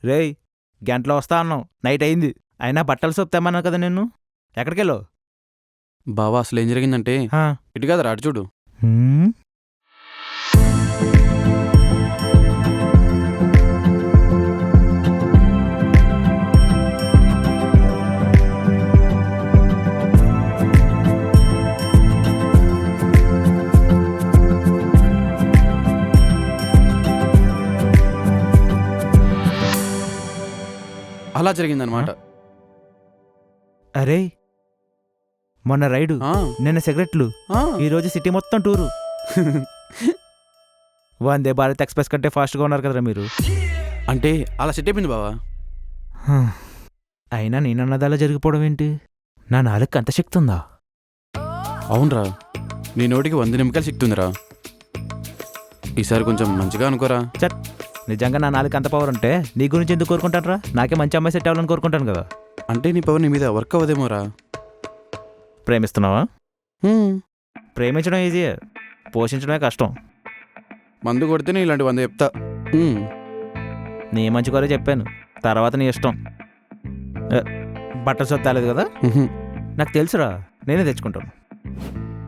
రేయ్, గంటలో వస్తా అన్నావు, నైట్ అయింది. అయినా బట్టలు సోప్ తెమ్మన్నాను కదా నిన్ను. ఎక్కడికెళ్ళావు? బావా అసలు ఏం జరిగిందంటే హా. ఇటు కదా రాడు చూడు. హ్మ్? అలా జరిగిందనమాట. అరే, మొన్న రైడు, ఆ, నిన్న సిగరెట్లు, ఆ. ఈరోజు సిటీ మొత్తం టూరు. వందే భారత్ ఎక్స్ప్రెస్ కంటే ఫాస్ట్గా ఉన్నారు కదరా మీరు. అంటే అలా సెట్ అయిపోయింది బావా. అయినా నేనన్నది అలా జరిగిపోవడం ఏంటి? నా నాలుగుకి అంత శక్తి ఉందా? అవునరా, నీ నోటికి 100 నిమ్మకాయలు సిక్తుందిరా. ఈసారి కొంచెం మంచిగా అనుకోరా. నిజంగా నా నాలుగు అంత పవర్ ఉంటే నీ గురించి ఎందుకు కోరుకుంటానరా? నాకే మంచి అమ్మాయి సెట్ అవ్వాలని కోరుకుంటాను కదా. అంటే నీ పవర్ నీ మీద వర్క్ అవ్వదేమోరా. ప్రేమిస్తున్నావా? హ్మ్. ప్రేమించడం ఈజీ, పోషించడమే కష్టం. మందు కొడితే నేను ఇలాంటి 100 చెప్తా. హ్మ్. నీ మంచి కోరే చెప్పాను, తర్వాత నీ ఇష్టం. బట్టలు సొత్తాలేదు కదా, మ్హూ. నాకు తెలుసురా, నేనే తెచ్చుకుంటాను.